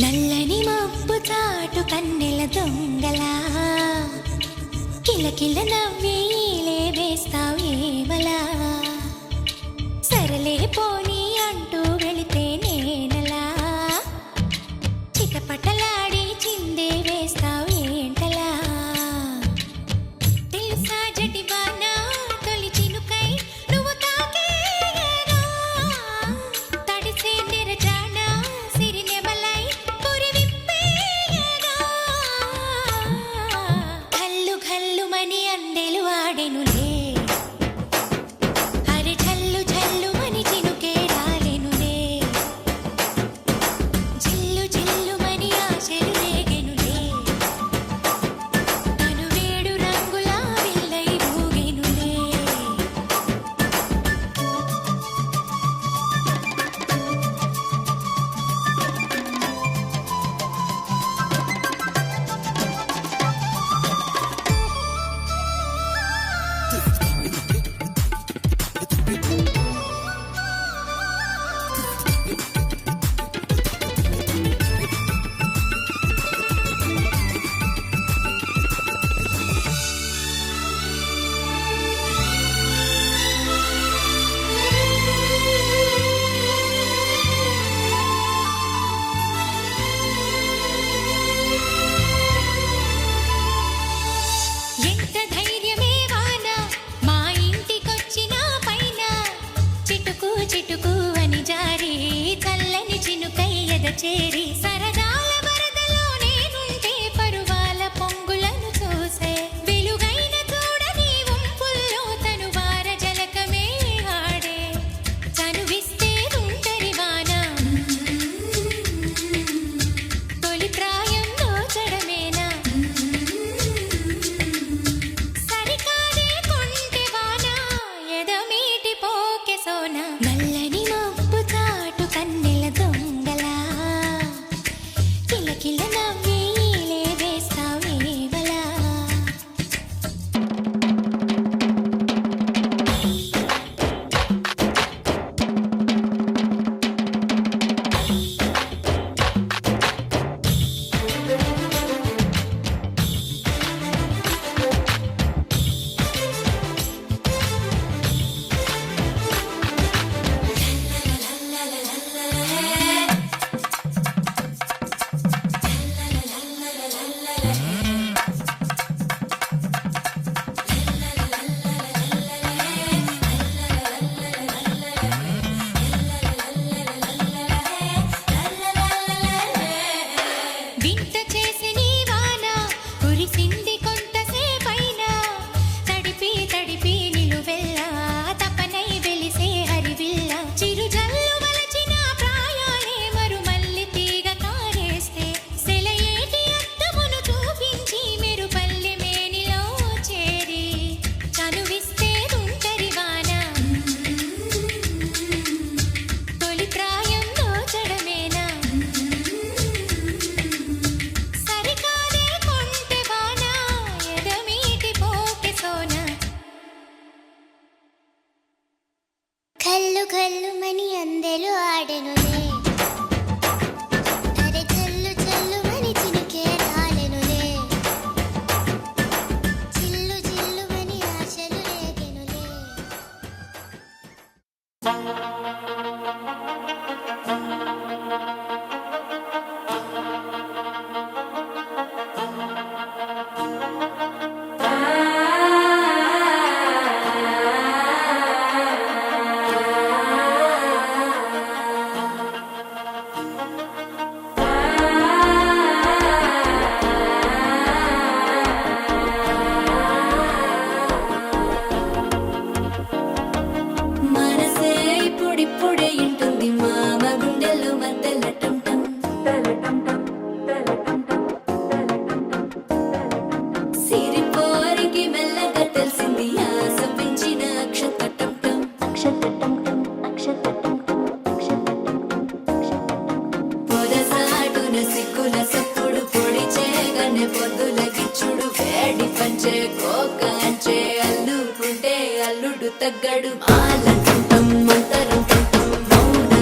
నల్లని మబ్బు చాటు కన్నెల దొంగలా కిలకిల నవ్వేలే వేస్తావు ఏమలా సరలే పోనీ అంటూ వెళితే నేనలా చిటపటలాడి చిందే వేస్తావు ఏంటలా తెలుసా జటివానా తొలి చినుకై నువ్వు తాకేయగా తడిసే నిరజానా సిరినెమలై పురి విప్పేయగా ఘల్లు ఘల్లుమని అందెలు ఆడెనులే అరే ఝల్లు ఝల్లుమని చినుకే రాలెనులే జిల్లు జిల్లుమని ఆశలు రేగెనులే తను వేడు రంగులా విల్లై ఊగెనులే ఎంత ధైర్యమే వాన మా ఇంటికొచ్చిన పైన చిటుకు చిటుకు అని జారి చల్లని చినుకై ఎద చేరి సరదాల వరదలో నేనుంటే పరువాల పొంగులను చూసే వెలుగైన చూడని వంపుల్లో తను వార జలకమే ఆడే చనువిస్తే తుంటరి వాన తొలి ప్రాయం దోచడమేనా సరికాదే కొంటె వాన ఎదమీటి పోకె సోన నల్లని మబ్బు చాటు కన్నెల దొంగలా కిలకిల నవ్వేలే వేస్తావేవలా వింత చేసి నీ వాన కురిసింది కొంతసేపైనా తడిపి తడిపి నిలువెల్లా తపనై వెలిసే హరివిల్ల చిరుజల్లు వలచిన ప్రాయాలే మరుమల్లి తీగ కారేస్తే సెలయేటి అద్దమును చూపించి మెరుపల్లి మేనిలో చేరి చనువిస్తే తుంటరి వాన తొలి ప్రాయం దోచడమేనా సరికాదే కొంటె వాన ఎదమీటి పోకె సోన కల్లు కల్లుమని అందెలు ఆడెనులే అరే చల్లు చల్లుమని చినుకే రాలెనులే చిల్లు చిల్లుమని ఆశలు రేగెనులే మనసే ఇప్పుడిప్పుడే ఇంటుంది మామ గుండెల్లో మధ్యల టం టం సిరిపోరికి మెల్లగా తెలిసింది ఆశ పెంచిన అక్షత టం టం పొదసాటున సిగ్గుల సప్పుడు పొడి చేయగానే పొద్దుల గిచ్చుడు వేడి పంచే కోక అంచే అల్లుకుంటే అల్లుడు తగ్గడు మాలంటుంటాం మంతరం మౌన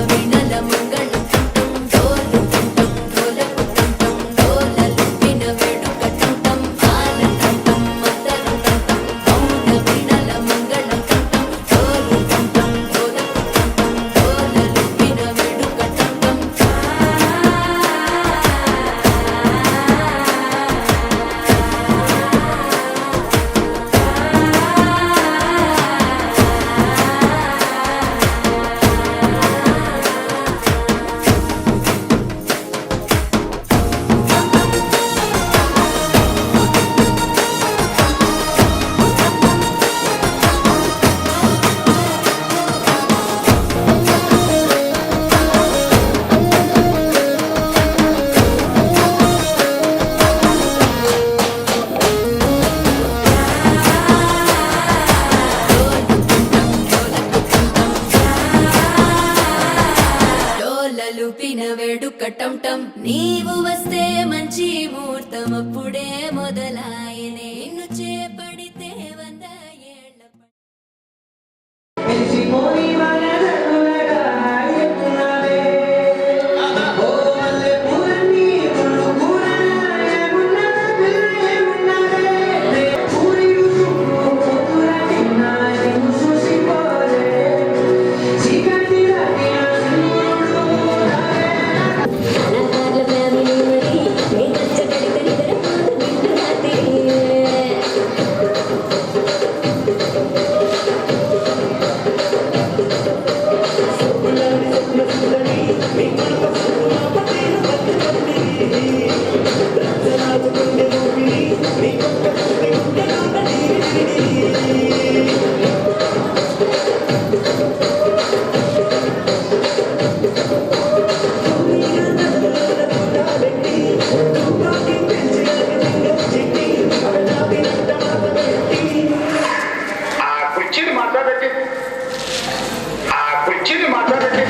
కలుపిన వేడుక టం నీవు వస్తే మంచి ముహూర్తం అప్పుడే మొదలాయనే నిన్ను చేపడితే 100 ఏళ్ల ఆ కుర్చీని మాట్లాడండి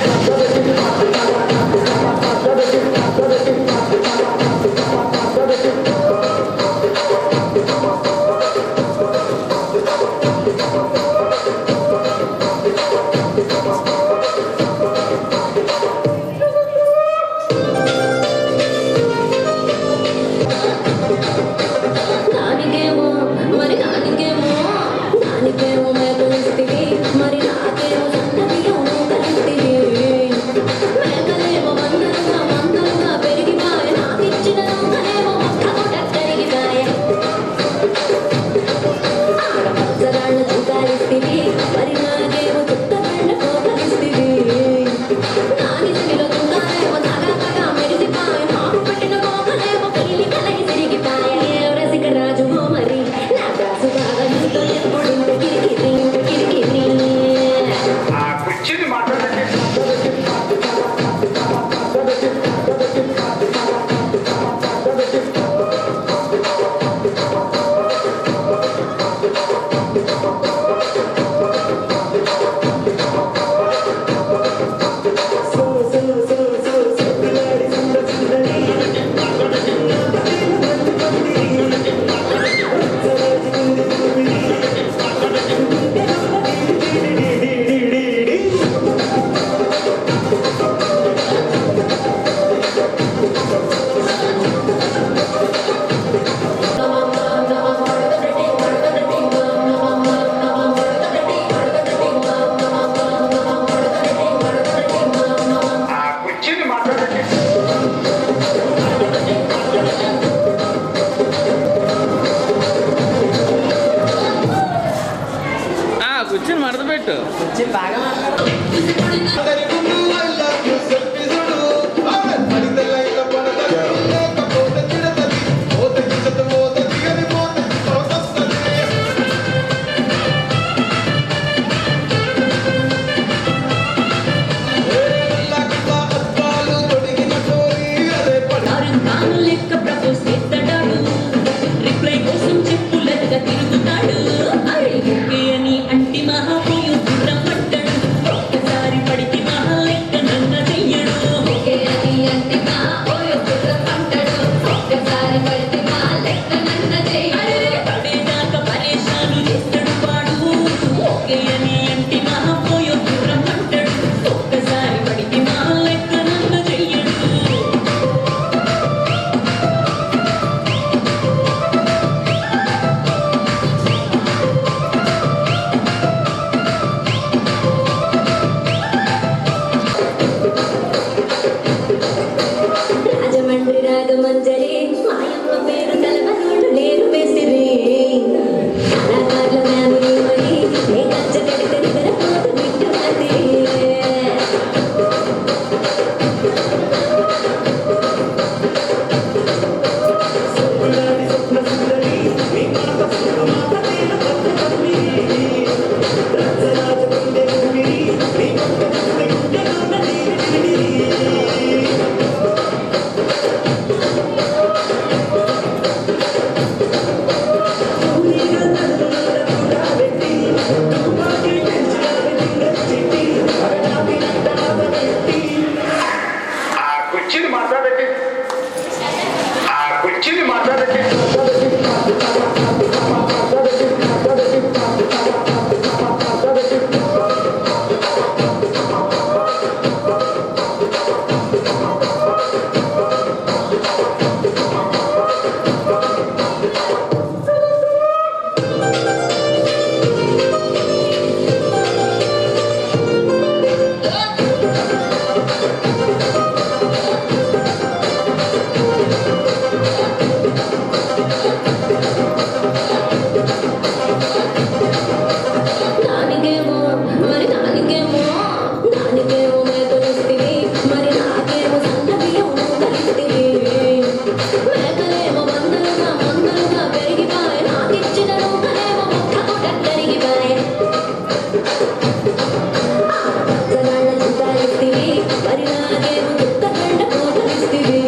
మరిలాగేమో ఉత్తకండ పోగలిస్తివి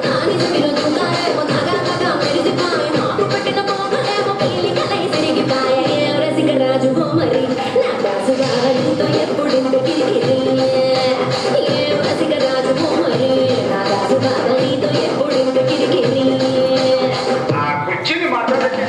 నాని జమిలో తుంగారేమో నగ మెరిసిపాయ మాకు పెట్టిన పోగలేమో పీలికలై సిరిగిపాయ ఏ రసిక రాజు మరి నా దాసు బావ నీతో ఎప్పుడింత కిరికిరి ఏ రసిక రాజు మరి నా దాసు బావ నీతో ఎప్పుడింత కిరికిరి ఆ కుర్చీని మాట్లాడకే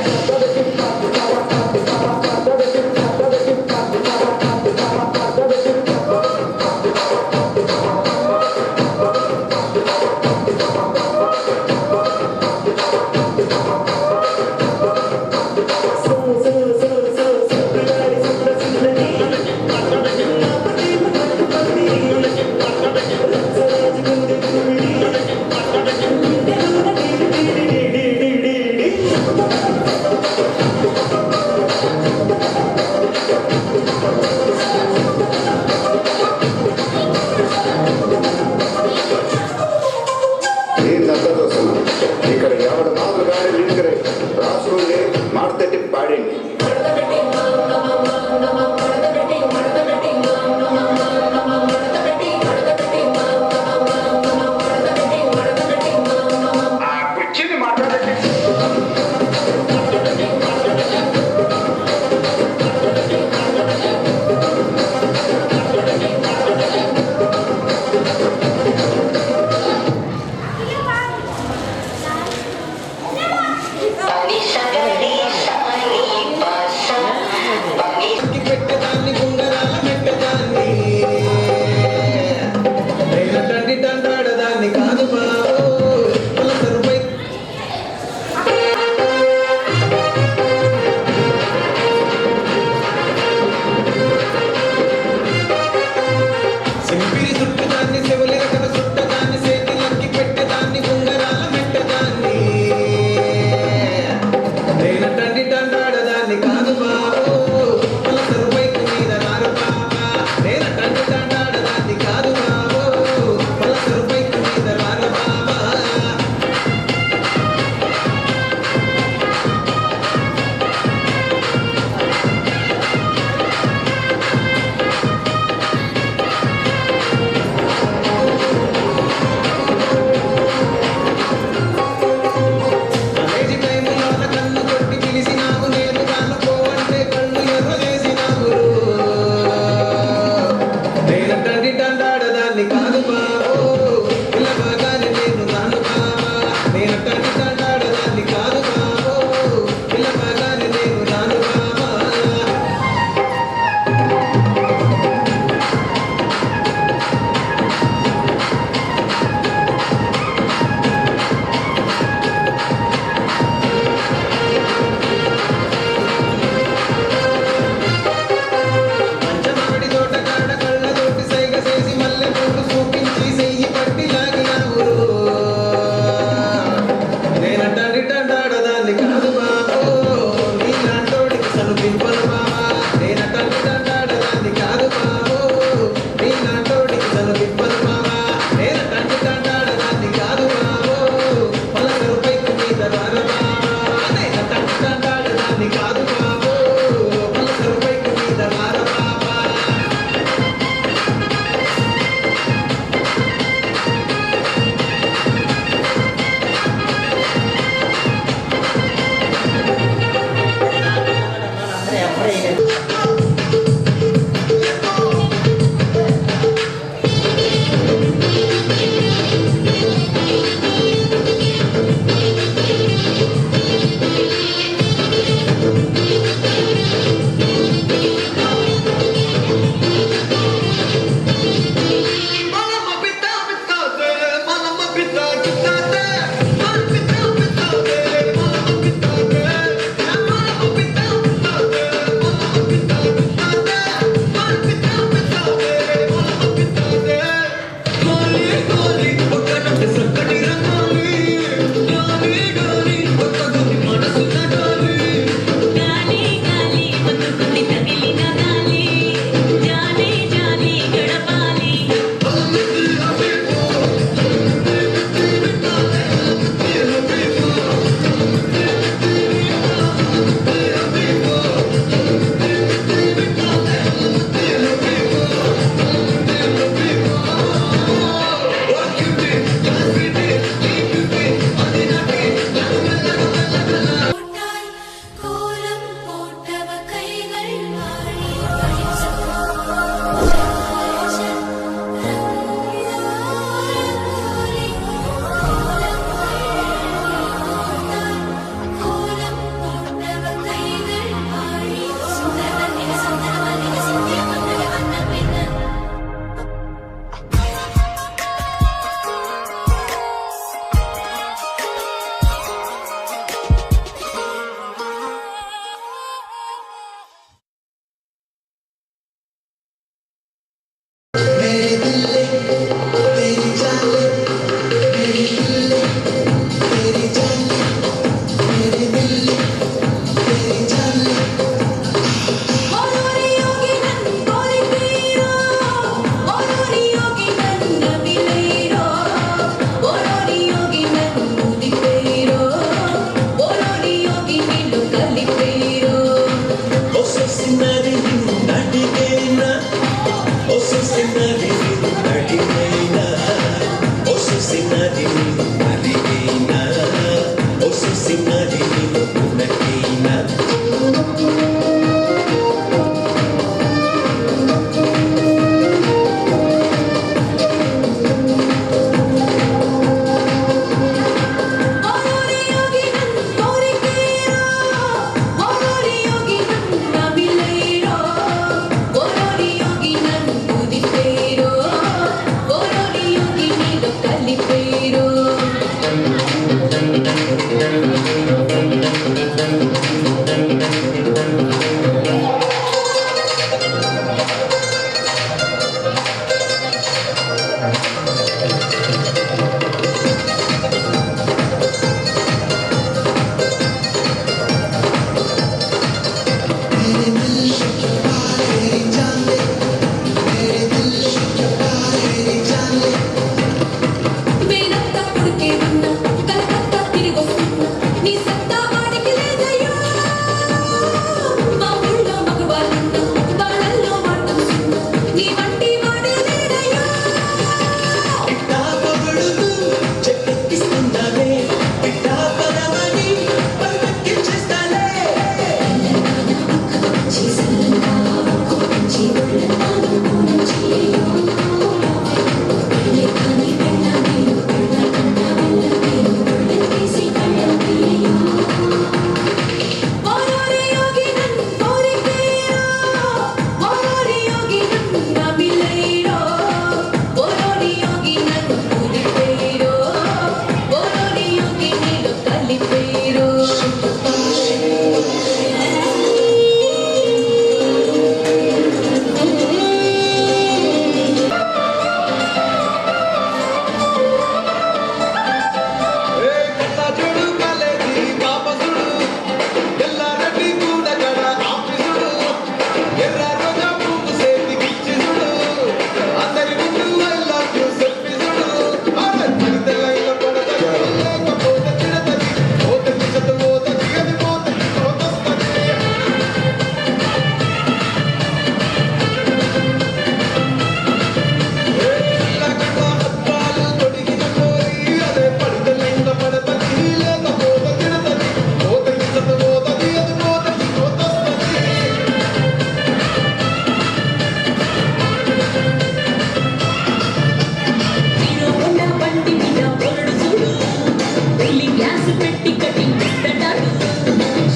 ನೀನ್ ದೋಸ್ತನ ಈ ಕಡೆ ಯಾವ ನಾಲ್ಕು ಗಾಡಿ ನಿಂತ್ರೆ ರಾಸುಗೆ ಮಾಡ್ತಟ್ಟಿ ಪಾಡೇನಿ ఆ కుర్చీని మాట్లాడకే పెట్టేదాన్ని గుంగరాల పెట్టేదాన్ని తండ్రి తండ్రాడదాన్ని కాదు బాబు పలసరుపై సింపిరి చుట్టదాన్ని చెవులి రకత చుట్టదాన్ని చేతిలకి పెట్టేదాన్ని గుంగరాల పెట్టేదాన్ని నేను తండ్రి తండ్రాడదాన్ని కాదు బాబు పలసరు బైక్ మీద రారు బాబా నేను తండ్రి తండ్రాడదాన్ని కాదు బాబు పలసరు బైక్ మీద రారు బాబా కాలేజీ టైములో కన్ను కొట్టి పిలిచినావు నేను కానుకోవంటే కళ్ళు ఎర్ర చేసినావు నేను తండ్రి తండ్రాడదాన్ని కాదు బాబు పిల్లబాగానే నేను నాను బాబా నేను తండ్రి తండ్రాడదాన్ని కాదు బాబు పిల్లబాగానే నేను నాను బాబా మంచమావిడి తోట కాడ కళ్ళతోటి సైగ చేసి మల్లె పూలు చూపించి వేనంతా కొడుకే ఉన్నా కలకత్తా తిరిగొస్తున్నా నీ సత్తా వాడికి లేదయ్యా మా ఊళ్ళో మగవాళ్ళున్నా వాళ్ళల్లో వాడటం సున్నా నీ వంటి వాడే లేడయ్యా పిట్టా పొగడుతూ చెట్టెక్కిస్తుందాలే పిట్టా పదమని పల్లెక్కించేస్తాలే చేసల్లంతా ఒక్కొచ్చి ఒళ్ళంతా నుంచి లేకని వెళ్ళాను వెళ్ళకన్నా వెళ్ళలేను వెళ్ళేసి కళ్ళయ్యా ఓరోరి యోగి నన్ను కోరికేరా ఓరోరి యోగి నన్ను నమిలేరో ఓరోరి యోగి నన్ను కూలిపేరో ఓరోరి యోగి నీలో కలిపేరో చూడు కాలేజీ పాపసుడు ఎల్లారెడ్డి కూడగడ ఆఫీసుడు ఎర్ర రోజా పువ్వు చేతికిచ్చి చూడు అందరి ముందు ఐ లవ్ యూ చెప్పి చూడు పడితే లైల పడతది లేకపోతే తిడతది పోతది చదువుతది అది పోతది పోతొస్తది పాలు తొడిగిన పోయి అదే పడితే లైల పడతది లేకపోతే తిడతది పోతది చదువుతది అది పోతది పోతొస్తది హీరోహోండా బండి మీద బోర్డు చూడు పెళ్లి గ్లాస్ పెట్టి కటింగ్ చేస్తాడు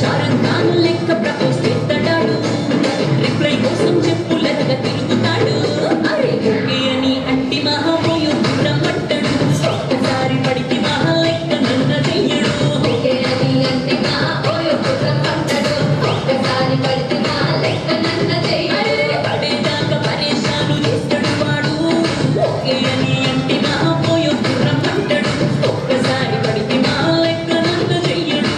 షారుఖ్ ఖాన్ లెక్క ప్రపోజ్ చేస్తాడు రిప్లై కోసం చెప్పులనగా తిరుగుతాడు అరే ఓకే అని అంటి మహాపోయు రమ్మంటాడు ఒక్కసారి పడికి మహా లెక్క నన్న చెయ్యడు ఓకే అని అంటి మహాపోయు రమ్మంటాడు ఒక్కసారి పడికి మహా లెక్క నన్న చెయ్యడు పడేదాకా పరేషాను చేస్తాడు వాడు ఓకే అని అంటి మహాపోయు రమ్మంటాడు ఒక్కసారి పడికి మహా లెక్క నన్న చెయ్యడు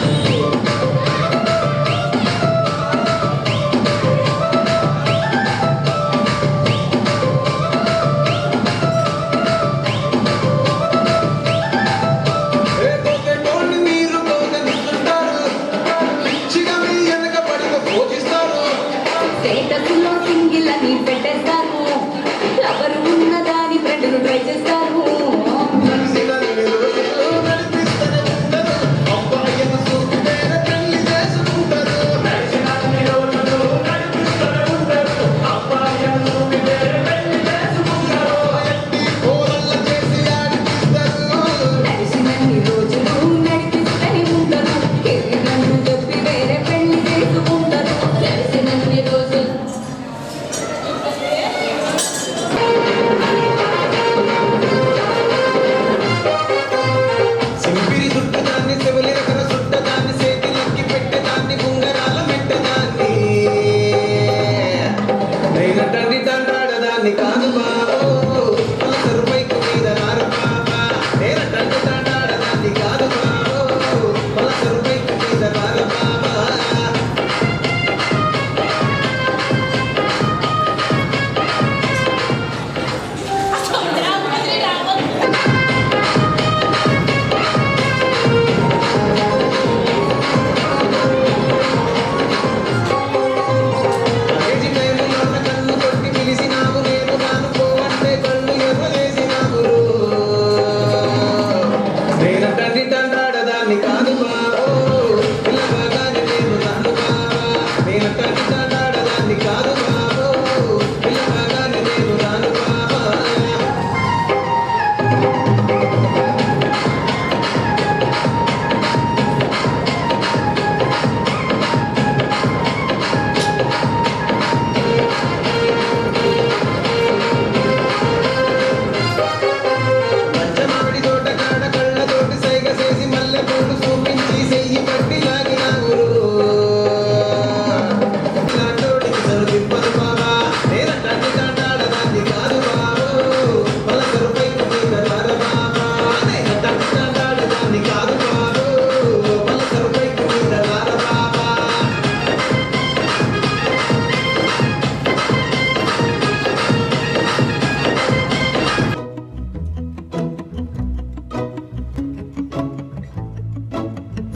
పోతే కోడిని మీరు పోగనిస్తుంటారు పిచ్చిగా మీ వెనక పడిన పోషిస్తారు స్టేటస్లో సింగిల్ అని పెట్టేస్తారు ఎవరు ఉన్నదాని ఫ్రెండ్ను ట్రై చేస్తారు నడిపిస్తూనే ఉంటారు అబ్బాయిని చూస్తే పెళ్లి చేసుకుంటారు కోరల్ల చేసి ఆడిపిస్తారు నడిచినన్ని రోజులు నడిపిస్తూనే ఉంటారు ఎదిగన్ను చెప్పి వేరే పెళ్లి చేసుకుంటారు నడిచినన్ని రోజులు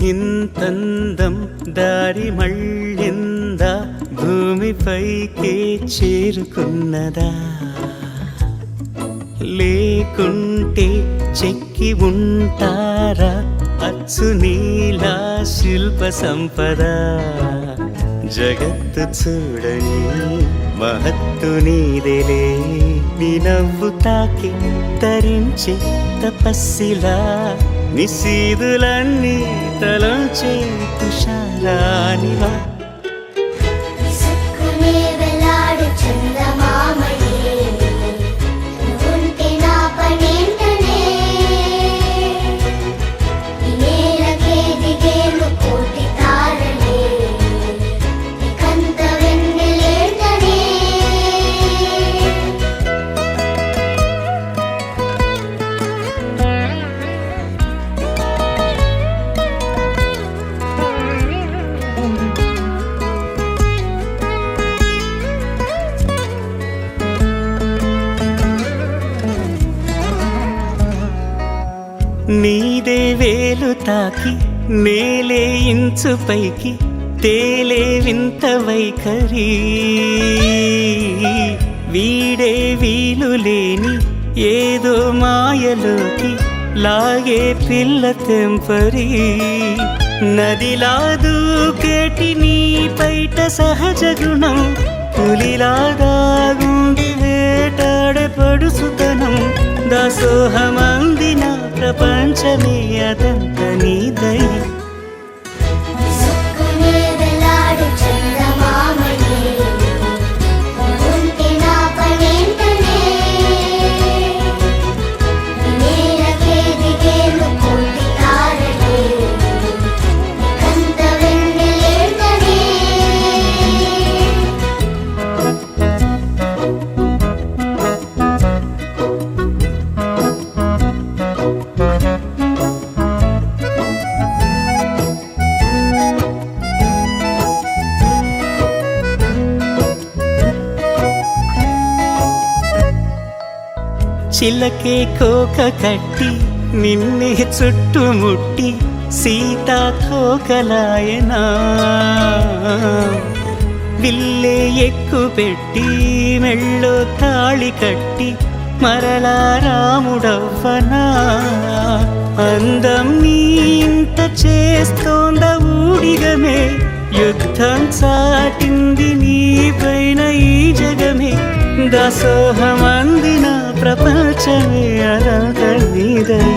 ఇంతందం దారి మళ్ళిందా భూమిపైకే చేరుకున్నదా లేకుంటే చెక్కి ఉంటారా అచ్చు నీలా శిల్ప సంపద జగత్తు చూడని మహత్తు నీదేలే నీ నవ్వు తాకి తరించే తపస్సిలా నిశీదులన్నీ తలంచే తుషారానివా విసుక్కునే వెలాడు చందమామయే నువ్వుంటే నా పనేంటనే ఈ నేలకే దిగేను కోటి తారలే ఇకంత వెన్నెలేంటనే నీదే వేలు తాకి నేలే ఇంచు పైకి తేలే వింత వైఖరి వీడే వీలు లేని ఏదో మాయలోకి లాగే పిల్ల తెంపరి నదిలా దూకేటి నీ పైట సహజ గుణం పులిలాగా గుండి వేటాడే పడుసుతనం దాసోహమందిన ప్రపంచమే అదంత నీదై విసుక్కునే వెలాడు చందమామయే నువ్వుంటే నా పనేంటనే ఈ నేలకే దిగేను కోటి తారలే ఇకంత వెన్నెలేంటనే చిలకే కోక కట్టి నిన్నే చుట్టుముట్టి సీతాకోకలాయనా విల్లే ఎక్కు పెట్టి మెళ్ళో తాళి కట్టి మరలా రాముడవ్వనా అందం నీ ఇంత చేస్తోంద ఊడిగమే యుద్ధం చాటింది నీ పైన ఈ జగమే దాసోహమందిన ప్రపంచమే అనంత నీదై